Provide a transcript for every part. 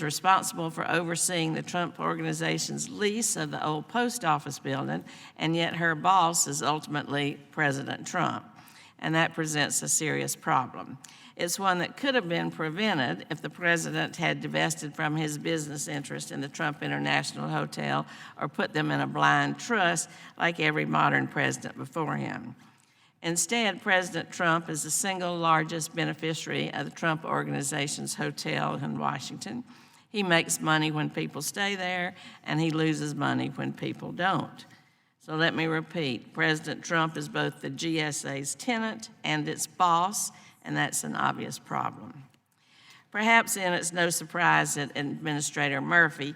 responsible for overseeing the Trump Organization's lease of the old post office building, and yet her boss is ultimately President Trump, and that presents a serious problem. It's one that could have been prevented if the president had divested from his business interest in the Trump International Hotel or put them in a blind trust like every modern president before him. Instead, President Trump is the single largest beneficiary of the Trump Organization's hotel in Washington. He makes money when people stay there, and he loses money when people don't. So let me repeat, President Trump is both the GSA's tenant and its boss, and that's an obvious problem. Perhaps then it's no surprise that Administrator Murphy's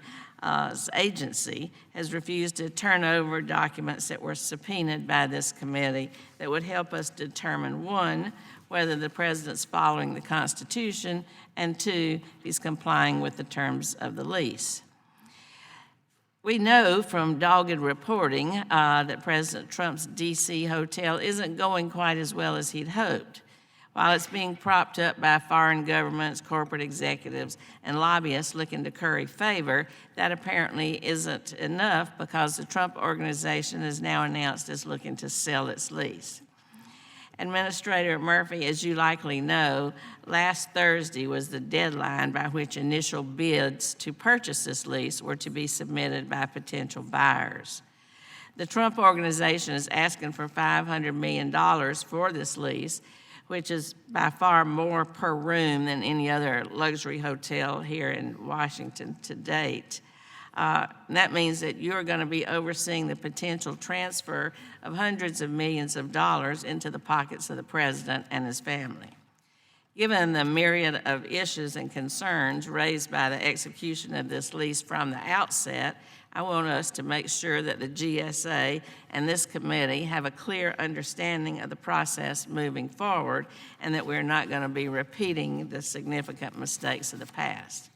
agency has refused to turn over documents that were subpoenaed by this committee that would help us determine, one, whether the president's following the Constitution, and two, he's complying with the terms of the lease. We know from dogged reporting that President Trump's D.C. hotel isn't going quite as well as he'd hoped. While it's being propped up by foreign governments, corporate executives, and lobbyists looking to curry favor, that apparently isn't enough because the Trump Organization has now announced it's looking to sell its lease. Administrator Murphy, as you likely know, last Thursday was the deadline by which initial bids to purchase this lease were to be submitted by potential buyers. The Trump Organization is asking for $500 million for this lease, which is by far more per room than any other luxury hotel here in Washington to date. That means that you're going to be overseeing the potential transfer of hundreds of millions of dollars into the pockets of the president and his family. Given the myriad of issues and concerns raised by the execution of this lease from the outset, I want us to make sure that the GSA and this committee have a clear understanding of the process moving forward, and that we're not going to be repeating the significant mistakes of the past.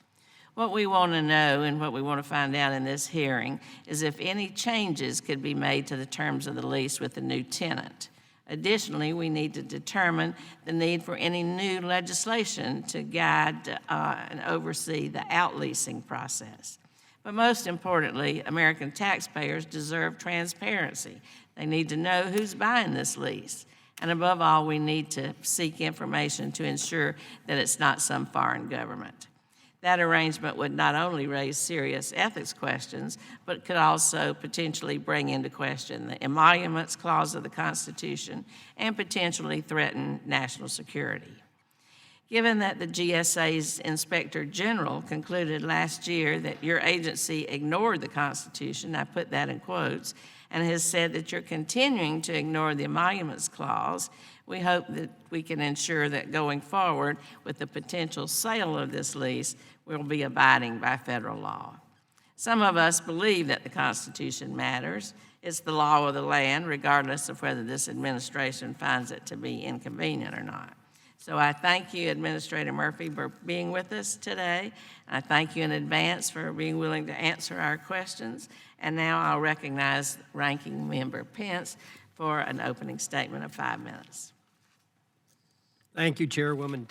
What we want to know and what we want to find out in this hearing is if any changes could be made to the terms of the lease with the new tenant. Additionally, we need to determine the need for any new legislation to guide and oversee the outleasing process. But most importantly, American taxpayers deserve transparency. They need to know who's buying this lease. And above all, we need to seek information to ensure that it's not some foreign government. That arrangement would not only raise serious ethics questions, but could also potentially bring into question the Emoluments Clause of the Constitution and potentially threaten national security. Given that the GSA's Inspector General concluded last year that your agency ignored the Constitution, I put that in quotes, and has said that you're continuing to ignore the Emoluments Clause, we hope that we can ensure that going forward with the potential sale of this lease, we'll be abiding by federal law. Some of us believe that the Constitution matters. It's the law of the land, regardless of whether this administration finds it to be inconvenient or not. So I thank you, Administrator Murphy, for being with us today. I thank you in advance for being willing to answer our questions. And now I'll recognize Ranking Member Pence for an opening statement of 5 minutes. Thank you, Chairwoman.